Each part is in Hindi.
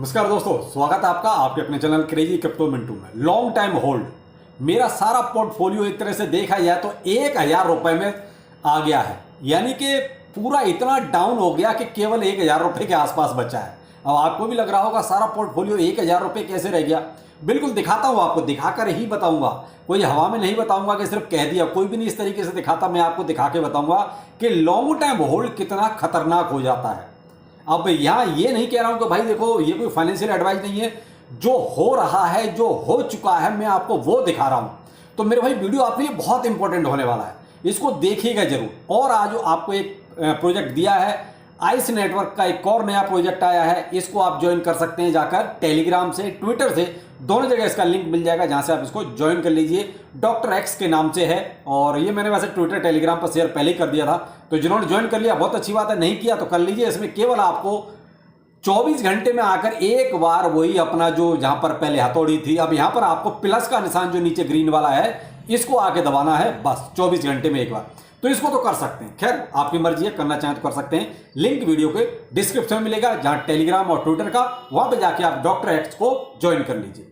नमस्कार दोस्तों, स्वागत है आपका आपके अपने चैनल क्रेजी क्रिप्टो मिंटू में। लॉन्ग टाइम होल्ड मेरा सारा पोर्टफोलियो एक तरह से देखा जाए तो 1,000 रुपए में आ गया है, यानी कि पूरा इतना डाउन हो गया कि केवल 1,000 रुपए के आसपास बचा है। अब आपको भी लग रहा होगा सारा पोर्टफोलियो 1,000 रुपए कैसे रह गया। बिल्कुल दिखाता हूँ आपको, दिखाकर ही बताऊंगा, कोई हवा में नहीं बताऊंगा कि सिर्फ कह दिया, कोई भी नहीं इस तरीके से दिखाता। मैं आपको दिखा के बताऊंगा कि लॉन्ग टाइम होल्ड कितना खतरनाक हो जाता है। अब यहां ये नहीं कह रहा हूं कि भाई देखो ये कोई फाइनेंशियल एडवाइस नहीं है, जो हो रहा है जो हो चुका है मैं आपको वो दिखा रहा हूं। तो मेरे भाई वीडियो आपके लिए बहुत इंपॉर्टेंट होने वाला है, इसको देखिएगा जरूर। और आज आपको एक प्रोजेक्ट दिया है, आइस नेटवर्क का एक और नया प्रोजेक्ट आया है, इसको आप ज्वाइन कर सकते हैं जाकर टेलीग्राम से, ट्विटर से, दोनों जगह इसका लिंक मिल जाएगा जहां से आप इसको ज्वाइन कर लीजिए। डॉक्टर एक्स के नाम से है और ये मैंने वैसे ट्विटर टेलीग्राम पर शेयर पहले ही कर दिया था, तो जिन्होंने ज्वाइन कर लिया बहुत अच्छी बात है, नहीं किया तो कर लीजिए। इसमें केवल आपको 24 घंटे में आकर एक बार वही अपना जो जहां पर पहले हथौड़ी थी, अब यहां पर आपको प्लस का निशान जो नीचे ग्रीन वाला है इसको आके दबाना है, बस 24 घंटे में एक बार। तो इसको तो कर सकते हैं, खैर आपकी मर्जी है, करना चाहें तो कर सकते हैं। लिंक वीडियो के डिस्क्रिप्शन में मिलेगा, जहां टेलीग्राम और ट्विटर का, वहां पे जाके आप डॉक्टर एक्स को ज्वाइन कर लीजिए।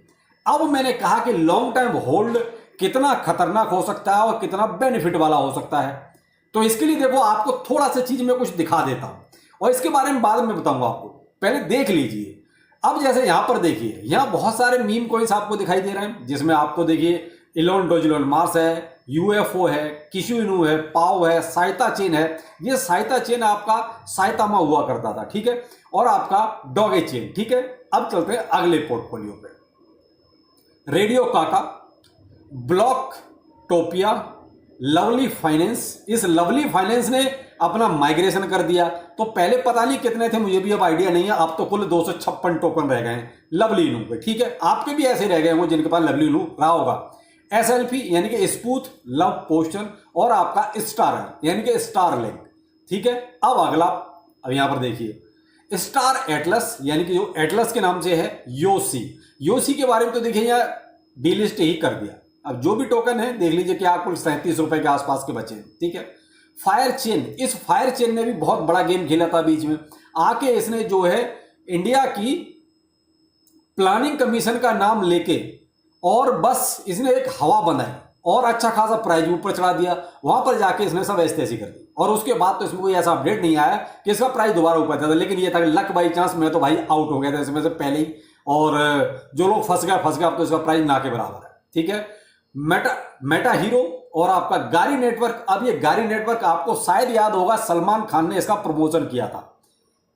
अब मैंने कहा कि लॉन्ग टाइम होल्ड कितना खतरनाक हो सकता है और कितना बेनिफिट वाला हो सकता है। तो इसके लिए देखो आपको थोड़ा सा चीज में कुछ दिखा देता हूं और इसके बारे में बाद में बताऊंगा आपको, पहले देख लीजिए। अब जैसे यहां पर देखिए, यहां बहुत सारे मीम कॉइन्स आपको दिखाई दे रहे हैं, जिसमें आपको देखिए इलोन डोजिलोन मार्स है, यूएफओ है, किशु इनू है, पाव है, साइता चेन है। ये साइता चेन आपका साइतामा हुआ करता था, ठीक है, और आपका डॉगे चेन, ठीक है। अब चलते हैं अगले पोर्टफोलियो पे। रेडियो काका, ब्लॉक टोपिया, लवली फाइनेंस। इस लवली फाइनेंस ने अपना माइग्रेशन कर दिया, तो पहले पता नहीं कितने थे, मुझे भी अब आइडिया नहीं है, अब तो कुल 256 टोकन रह गए हैं लवली इनू पे, ठीक है। आपके भी ऐसे रह गए होंगे जिनके पास लवली इनू रहा होगा। एसएलपी यानी कि स्पूथ लव पोस्टन, और आपका स्टार यानी कि स्टार लिंक, ठीक है। अब अगला, अब यहां पर देखिए स्टार एटलस, यानी कि जो एटलस के नाम से है, योसी। योसी के बारे में तो देखिए यहाँ डीलिस्ट ही कर दिया। अब जो भी टोकन है देख लीजिए कि आपको 37 रुपए के आसपास के बचे हैं, ठीक है। फायर चेन, इस फायर चेन ने भी बहुत बड़ा गेम खेला था बीच में आके। इसने जो है इंडिया की प्लानिंग कमीशन का नाम लेके और बस इसने एक हवा बनाई और अच्छा खासा प्राइस ऊपर चढ़ा दिया, वहां पर जाके इसने सब ऐसी तैसी कर दी। और उसके बाद तो इसमें कोई ऐसा अपडेट नहीं आया कि इसका प्राइस दोबारा ऊपर था, लेकिन ये था कि लक बाई चांस मैं तो भाई आउट हो गया था इसमें से पहले ही, और जो लोग फंस गया अब तो इसका प्राइस ना के बराबर है, ठीक है। मेटा हीरो और आपका गारी नेटवर्क। अब ये गारी नेटवर्क आपको शायद याद होगा, सलमान खान ने इसका प्रमोशन किया था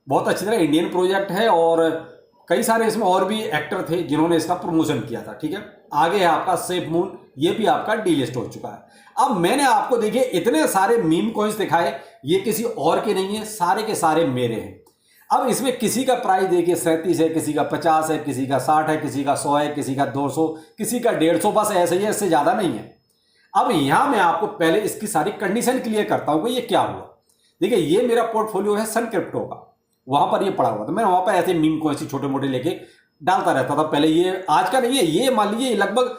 बहुत अच्छी तरह, इंडियन प्रोजेक्ट है और कई सारे इसमें और भी एक्टर थे जिन्होंने इसका प्रमोशन किया था, ठीक है। आगे है आपका सेफ मून, ये भी आपका डीलिस्ट हो चुका है। अब मैंने आपको देखिए इतने सारे मीम कॉइन्स दिखाए, ये किसी और के नहीं है, सारे के सारे मेरे हैं। अब इसमें किसी का प्राइस देखिए 37 है, किसी का 50 है, किसी का 60 है, किसी का 100 है, किसी का 200, किसी का 150, बस ऐसे ही है, इससे ज्यादा नहीं है। अब यहां मैं आपको पहले इसकी सारी कंडीशन क्लियर करता हूं कि ये क्या हुआ। देखिए ये मेरा पोर्टफोलियो है सन क्रिप्टो का, वहां पर ये पड़ा हुआ था, मैं वहां पर ऐसे मीम को ऐसे छोटे मोटे लेके डालता रहता था पहले। ये आज का नहीं है, ये मान लीजिए लगभग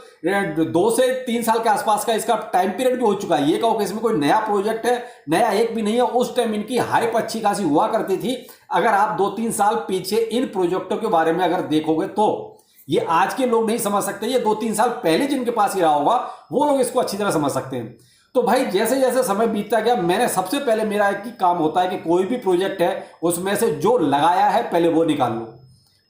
2 से 3 साल के आसपास का इसका टाइम पीरियड भी हो चुका है। ये कहो कि इसमें कोई नया प्रोजेक्ट है, नया एक भी नहीं है। उस टाइम इनकी हाइप अच्छी खासी हुआ करती थी। अगर आप 2-3 साल पीछे इन प्रोजेक्टों के बारे में अगर देखोगे तो ये आज के लोग नहीं समझ सकते, ये 2-3 साल पहले जिनके पास ये रहा होगा वो लोग इसको अच्छी तरह समझ सकते हैं। तो भाई जैसे जैसे समय बीतता गया, मैंने सबसे पहले मेरा एक ही काम होता है कि कोई भी प्रोजेक्ट है उसमें से जो लगाया है पहले वो निकाल लो।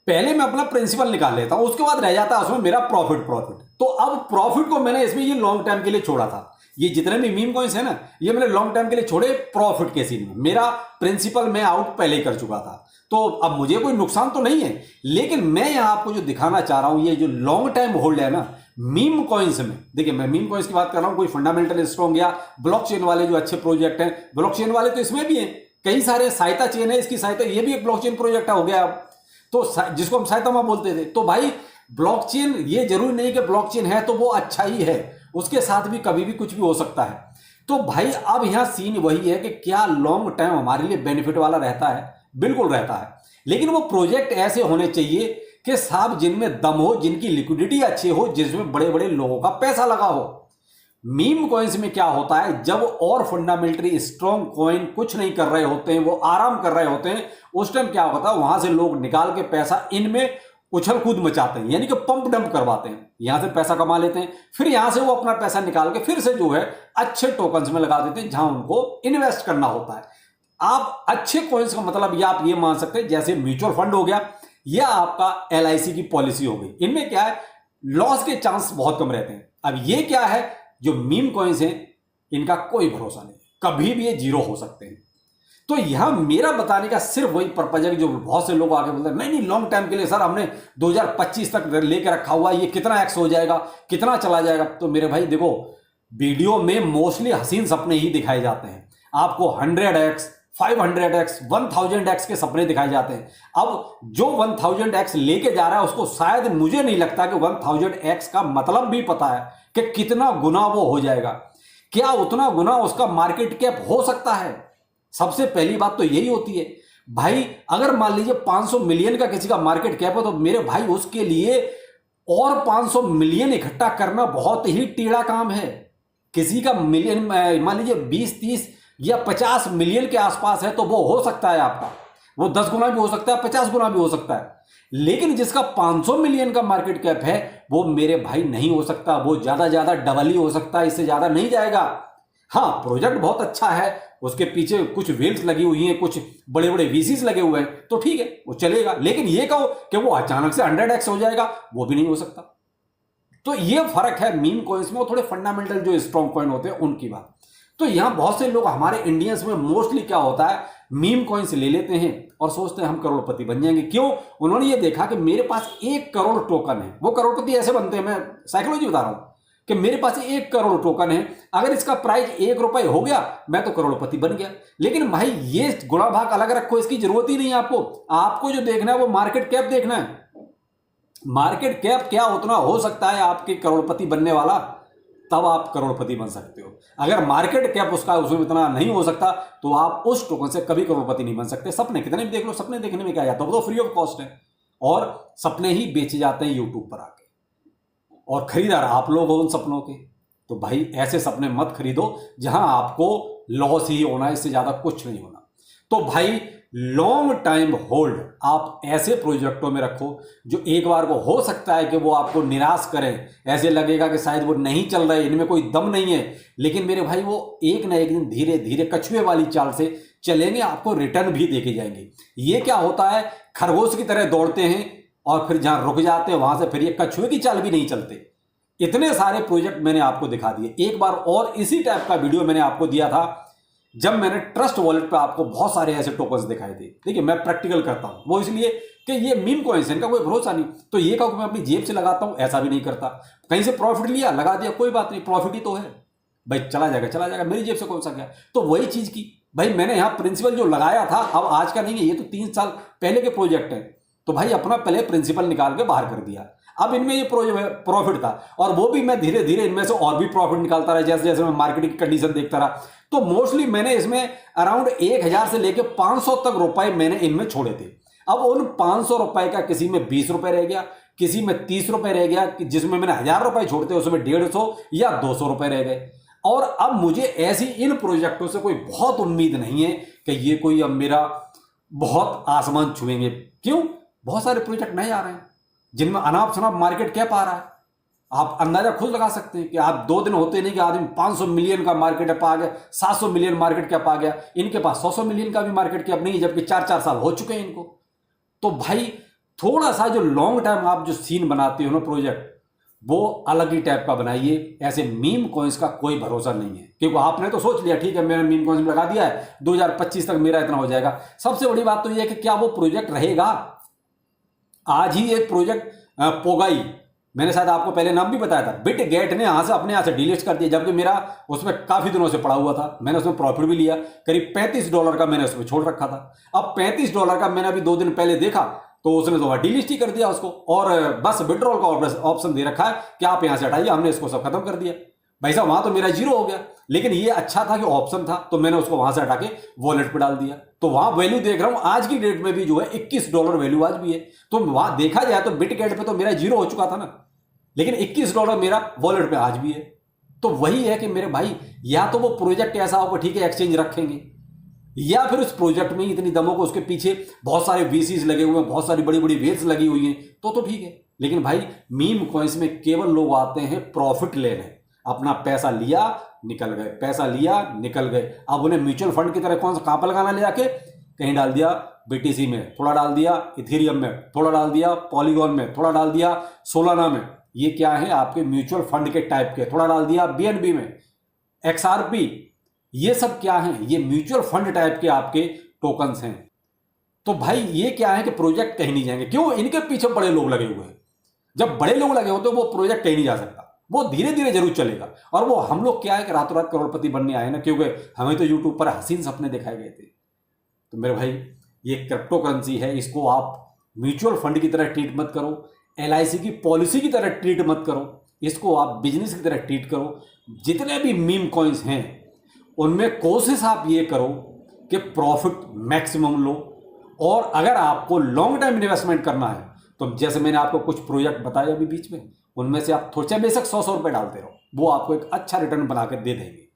पहले मैं अपना प्रिंसिपल निकाल लेता हूं, उसके बाद रह जाता है उसमें मेरा प्रॉफिट। तो अब प्रॉफिट को मैंने इसमें ये लॉन्ग टाइम के लिए छोड़ा था। ये जितने भी मीम कॉइन्स है ना, ये मैंने लॉन्ग टाइम के लिए छोड़े प्रॉफिट के सीन में। मेरा प्रिंसिपल मैं आउट पहले ही कर चुका था, तो अब मुझे कोई नुकसान तो नहीं है। लेकिन मैं यहां आपको जो दिखाना चाह रहा हूं, ये जो लॉन्ग टाइम होल्ड है ना मीम कॉइन्स में, देखिए मैं मीम कॉइन्स की बात कर रहा हूं, कोई फंडामेंटल स्ट्रॉन्ग या ब्लॉकचेन वाले जो अच्छे प्रोजेक्ट हैं, ब्लॉकचेन वाले तो इसमें भी हैं कई सारे। साइता चेन है, इसकी साइता, ये भी एक ब्लॉकचेन प्रोजेक्ट हो गया अब, तो जिसको हम साइतामा बोलते थे। तो भाई ब्लॉकचेन, ये जरूरी नहीं कि ब्लॉकचेन है तो वो अच्छा ही है, उसके साथ भी कभी भी कुछ भी हो सकता है। तो भाई अब यहां सीन वही है कि क्या लॉन्ग टाइम हमारे लिए बेनिफिट वाला रहता है? बिल्कुल रहता है, लेकिन वो प्रोजेक्ट ऐसे होने चाहिए कि साहब जिनमें दम हो, जिनकी लिक्विडिटी अच्छी हो, जिसमें बड़े बड़े लोगों का पैसा लगा हो। मीम कॉइन्स में क्या होता है, जब और फंडामेंटली स्ट्रॉन्ग कॉइन कुछ नहीं कर रहे होते हैं, वो आराम कर रहे होते हैं, उस टाइम क्या होता है, वहां से लोग निकाल के पैसा इनमें उछल कूद मचाते हैं, यानी कि पंप डंप करवाते हैं, यहां से पैसा कमा लेते हैं, फिर यहां से वो अपना पैसा निकाल के फिर से जो है अच्छे टोकन्स में लगा देते हैं जहां उनको इन्वेस्ट करना होता है। आप अच्छे कॉइन्स का मतलब ये आप ये मान सकते हैं जैसे म्यूचुअल फंड हो गया या आपका LIC की पॉलिसी हो गई, इनमें क्या है, लॉस के चांस बहुत कम रहते हैं। अब ये क्या है, जो मीम कॉइन्स हैं इनका कोई भरोसा नहीं, कभी भी ये जीरो हो सकते हैं। तो यहां मेरा बताने का सिर्फ वही पर्पज है कि जो बहुत से लोग आगे बोलते हैं नहीं लॉन्ग टाइम के लिए सर हमने 2025 तक लेके रखा हुआ, ये कितना एक्स हो जाएगा, कितना चला जाएगा। तो मेरे भाई देखो, वीडियो में मोस्टली हसीन सपने ही दिखाए जाते हैं, आपको 100x 500x 1000x के सपने दिखाए जाते हैं। अब जो 1000x लेके जा रहा है उसको शायद मुझे नहीं लगता कि 1000x का मतलब भी पता है कि कितना गुना वो हो जाएगा, क्या उतना गुना उसका मार्केट कैप हो सकता है। सबसे पहली बात तो यही होती है भाई, अगर मान लीजिए 500 मिलियन का किसी का मार्केट कैप है तो मेरे भाई उसके लिए और 500 मिलियन इकट्ठा करना बहुत ही टेढ़ा काम है। किसी का मिलियन मान लीजिए 20-30 या 50 मिलियन के आसपास है तो वो हो सकता है आपका, वो 10 गुना भी हो सकता है, 50 गुना भी हो सकता है। लेकिन जिसका 500 मिलियन का मार्केट कैप है वो मेरे भाई नहीं हो सकता, वो ज्यादा डबल ही हो सकता है, इससे ज्यादा नहीं जाएगा। हाँ, प्रोजेक्ट बहुत अच्छा है, उसके पीछे कुछ वेल्स लगी हुई हैं, कुछ बड़े बड़े VCs लगे हुए हैं, तो ठीक है वो चलेगा। लेकिन ये कहो कि वो अचानक से 100x हो जाएगा, वो भी नहीं हो सकता। तो ये फर्क है मीम कॉइन्स में और थोड़े फंडामेंटल जो स्ट्रॉन्ग कॉइन होते हैं उनकी बात। तो यहां बहुत से लोग हमारे इंडियंस में मोस्टली क्या होता है, मीम कॉइन्स ले लेते हैं और सोचते हैं हम करोड़पति बन जाएंगे। क्यों? उन्होंने ये देखा कि मेरे पास 1 करोड़ टोकन है। वो करोड़पति ऐसे बनते हैं, मैं साइकोलॉजी बता रहा हूं कि मेरे पास 1 करोड़ टोकन है, अगर इसका प्राइस 1 रुपए हो गया मैं तो करोड़पति बन गया। लेकिन भाई ये गुणा भाग अलग रखो, इसकी जरूरत ही नहीं है आपको। आपको जो देखना है वो मार्केट कैप देखना है। मार्केट कैप क्या उतना हो सकता है आपके करोड़पति बनने वाला, तब आप करोड़पति बन सकते हो। अगर मार्केट कैप उसका उसमें इतना नहीं हो सकता तो आप उस टोकन से कभी करोड़पति नहीं बन सकते। सपने कितने भी देख लो, सपने देखने में क्या जाता है, वो तो फ्री ऑफ कॉस्ट है और सपने ही बेचे जाते हैं यूट्यूब पर आके, और खरीदार आप लोग हो उन सपनों के। तो भाई ऐसे सपने मत खरीदो जहां आपको लॉस ही होना है, इससे ज्यादा कुछ नहीं होना। तो भाई लॉन्ग टाइम होल्ड आप ऐसे प्रोजेक्टों में रखो जो एक बार को हो सकता है कि वो आपको निराश करें, ऐसे लगेगा कि शायद वो नहीं चल रहे, इनमें कोई दम नहीं है, लेकिन मेरे भाई वो एक ना एक दिन धीरे धीरे कछुए वाली चाल से चलेंगे, आपको रिटर्न भी देके जाएंगे। ये क्या होता है, खरगोश की तरह दौड़ते हैं और फिर जहां रुक जाते हैं वहां से फिर ये कछुए की चाल भी नहीं चलते। इतने सारे प्रोजेक्ट मैंने आपको दिखा दिए। एक बार और इसी टाइप का वीडियो मैंने आपको दिया था जब मैंने ट्रस्ट वॉलेट पे आपको बहुत सारे ऐसे टोकन्स दिखाए थे। देखिए मैं प्रैक्टिकल करता हूं, वो इसलिए कि ये मीम कॉइन्स इनका कोई भरोसा नहीं। तो ये कहो कि मैं अपनी जेब से लगाता हूं, ऐसा भी नहीं करता। कहीं से प्रॉफिट लिया, लगा दिया, कोई बात नहीं, प्रॉफिट ही तो है भाई, चला जाएगा, मेरी जेब से कौन सा गया। तो वही चीज की भाई मैंने यहाँ प्रिंसिपल जो लगाया था, अब आज का नहीं है, ये तो 3 साल पहले के प्रोजेक्ट है। तो भाई अपना पहले प्रिंसिपल निकाल के बाहर कर दिया, अब इनमें ये प्रॉफिट था और वो भी मैं धीरे धीरे इनमें से और भी प्रॉफिट निकालता रहा जैसे जैसे मैं मार्केटिंग की कंडीशन देखता रहा। तो मोस्टली मैंने इसमें अराउंड 1000 से लेकर 500 तक रुपए मैंने इनमें छोड़े थे। अब उन 500 रुपए का किसी में 20 रुपए रह गया, किसी में 30 रुपए रह गया, जिसमें मैंने 1000 रुपए छोड़ते उसमें 150 या 200 रुपए रह गए। और अब मुझे ऐसी इन प्रोजेक्टों से कोई बहुत उम्मीद नहीं है कि ये कोई अब मेरा बहुत आसमान छुएंगे। क्यों? बहुत सारे प्रोजेक्ट नए आ रहे हैं जिनमें अनाप शनाप मार्केट कैप आ रहा है। आप अंदाजा खुद लगा सकते हैं कि आप 2 दिन होते नहीं कि आदमी 500 मिलियन का मार्केट कैप आ गया, 700 मिलियन मार्केट कैप आ गया। इनके पास 100 मिलियन का भी मार्केट कैप नहीं है, जबकि 4-4 साल हो चुके हैं इनको। तो भाई थोड़ा सा जो लॉन्ग टाइम आप जो सीन बनाते हो ना प्रोजेक्ट, वो अलग ही टाइप का बनाइए। ऐसे मीम कॉइन्स का कोई भरोसा नहीं है, क्योंकि आपने तो सोच लिया ठीक है मैंने मीम कॉइन्स में लगा दिया है, 2025 तक मेरा इतना हो जाएगा। सबसे बड़ी बात तो यह है कि क्या वो प्रोजेक्ट रहेगा। आज ही एक प्रोजेक्ट पोगाई, मैंने शायद आपको पहले नाम भी बताया था, बिट गेट ने अपने यहाँ से डिलीट कर दिया, जबकि मेरा उसमें काफी दिनों से पड़ा हुआ था। मैंने उसमें प्रॉफिट भी लिया, करीब $35 का मैंने उसमें छोड़ रखा था। अब $35 का मैंने अभी 2 दिन पहले देखा तो उसने तो डिलीट ही कर दिया उसको, और बस विड्रॉल का ऑप्शन दे रखा है कि आप यहां से हटाइए, हमने इसको सब खत्म कर दिया। भाई साहब वहां तो मेरा 0 हो गया, लेकिन ये अच्छा था कि ऑप्शन था, तो मैंने उसको वहां से हटा के वॉलेट पे डाल दिया। तो वहां वैल्यू देख रहा हूं आज की डेट में भी जो है $21 वैल्यू आज भी है। तो वहां देखा जाए तो बिटगेट पे तो मेरा 0 हो चुका था ना, लेकिन $21 मेरा वॉलेट पे आज भी है। तो वही है कि मेरे भाई, या तो वो प्रोजेक्ट ऐसा होगा ठीक है एक्सचेंज रखेंगे, या फिर उस प्रोजेक्ट में इतनी दमों को उसके पीछे बहुत सारे वीसीज लगे हुए हैं, बहुत सारी बड़ी बड़ी वेल्स लगी हुई हैं, तो ठीक है। लेकिन भाई मीम कॉइन्स में केवल लोग आते हैं प्रॉफिट लेने, अपना पैसा लिया निकल गए, पैसा लिया निकल गए। अब उन्हें म्यूचुअल फंड की तरह कौन सा कहां पर लगाना ले जाके, कहीं डाल दिया बीटीसी में, थोड़ा डाल दिया इथेरियम में, थोड़ा डाल दिया पॉलीगॉन में, थोड़ा डाल दिया सोलाना में। ये क्या है, आपके म्यूचुअल फंड के टाइप के, थोड़ा डाल दिया बीएनबी में, एक्सआरपी, ये सब क्या है, ये म्यूचुअल फंड टाइप के आपके टोकन्स हैं। तो भाई ये क्या है कि प्रोजेक्ट कहीं नहीं जाएंगे, क्यों, इनके पीछे बड़े लोग लगे हुए हैं। जब बड़े लोग लगे होते हैं वो प्रोजेक्ट कहीं नहीं जा सकता, वो धीरे धीरे जरूर चलेगा। और वो हम लोग क्या है कि रातों रात करोड़पति बनने आए ना, क्योंकि हमें तो यूट्यूब पर हसीन सपने दिखाए गए थे। तो मेरे भाई ये क्रिप्टो करेंसी है, इसको आप म्यूचुअल फंड की तरह ट्रीट मत करो, एलआईसी की पॉलिसी की तरह ट्रीट मत करो, इसको आप बिजनेस की तरह ट्रीट करो। जितने भी मीम कॉइन्स हैं उनमें कोशिश आप ये करो कि प्रॉफिट मैक्सिमम लो। और अगर आपको लॉन्ग टाइम इन्वेस्टमेंट करना है तो जैसे मैंने आपको कुछ प्रोजेक्ट बताए अभी बीच में, उनमें से आप थोड़े बेशक 100 रुपए डालते रहो, वो आपको एक अच्छा रिटर्न बना के दे देंगे।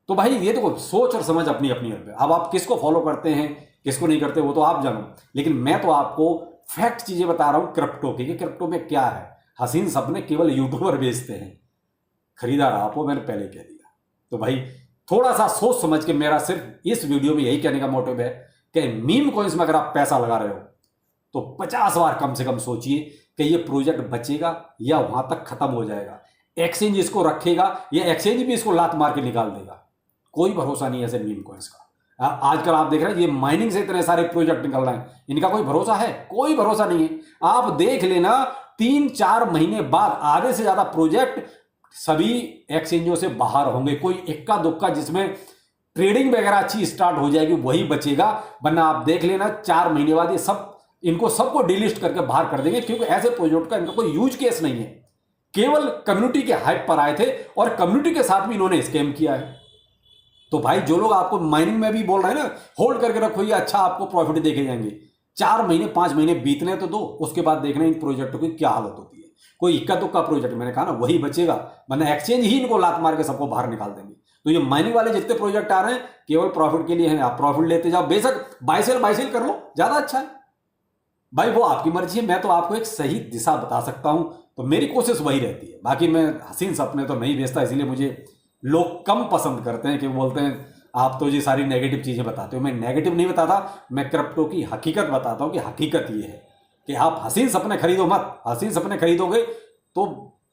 तो भाई ये देखो, सोच और समझ अपनी अपनी है। अब आप किसको फॉलो करते हैं किसको नहीं करते वो तो आप जानो, लेकिन मैं तो आपको फैक्ट चीजें बता रहा हूं क्रिप्टो की, कि क्रिप्टो में क्या है। हसीन सपने केवल यूट्यूबर बेचते हैं, खरीदार आप हो, मैंने पहले कह दिया। तो भाई थोड़ा सा सोच समझ के, मेरा सिर्फ इस वीडियो में यही कहने का मोटिव है कि मीम कॉइन्स में अगर आप पैसा लगा रहे हो तो 50 बार कम से कम सोचिए कि ये प्रोजेक्ट बचेगा या वहां तक खत्म हो जाएगा। एक्सचेंज इसको रखेगा या एक्सचेंज भी इसको लात मार के निकाल देगा, कोई भरोसा नहीं है ऐसे मीम कॉइन्स का। आजकल आप देख रहे हैं ये माइनिंग से इतने सारे प्रोजेक्ट निकल रहे हैं, इनका कोई भरोसा है, कोई भरोसा नहीं है। आप देख लेना 3-4 महीने बाद आधे से ज्यादा प्रोजेक्ट सभी एक्सचेंजों से बाहर होंगे। कोई इक्का दुक्का जिसमें ट्रेडिंग वगैरह अच्छी स्टार्ट हो जाएगी वही बचेगा, वरना आप देख लेना 4 महीने बाद ये सब, इनको सबको डिलिस्ट करके बाहर कर देंगे, क्योंकि ऐसे प्रोजेक्ट का इनका कोई यूज केस नहीं है, केवल कम्युनिटी के हाइप पर आए थे और कम्युनिटी के साथ भी इन्होंने स्कैम किया है। तो भाई जो लोग आपको माइनिंग में भी बोल रहे हैं ना होल्ड करके रखो, ये अच्छा आपको प्रॉफिट देखे जाएंगे, 4 महीने 5 महीने बीतने तो दो, उसके बाद देखना इन प्रोजेक्टों की क्या हालत होती है। कोई इक्का दुक्का प्रोजेक्ट मैंने कहा ना वही बचेगा, वरना एक्सचेंज ही इनको लात मार के सबको बाहर निकाल देंगे। तो ये माइनिंग वाले जितने प्रोजेक्ट आ रहे हैं केवल प्रॉफिट के लिए हैं, आप प्रॉफिट लेते जाओ, बेशक बाय सेल कर लो, ज्यादा अच्छा है भाई, वो आपकी मर्जी है। मैं तो आपको एक सही दिशा बता सकता हूं, तो मेरी कोशिश वही रहती है। बाकी मैं हसीन सपने तो नहीं बेचता, इसीलिए मुझे लोग कम पसंद करते हैं कि बोलते हैं आप तो जी सारी नेगेटिव चीजें बताते हो। मैं नेगेटिव नहीं बताता, मैं क्रिप्टो की हकीकत बताता हूं कि हकीकत ये है कि आप हसीन सपने खरीदो मत। हसीन सपने खरीदोगे तो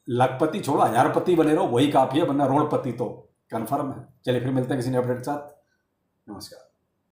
लखपति छोड़ो 1000पति बने रहो, वही काफी है, वरना रोडपति तो कन्फर्म है। चलिए फिर मिलते हैं किसी नए अपडेट के साथ। नमस्कार।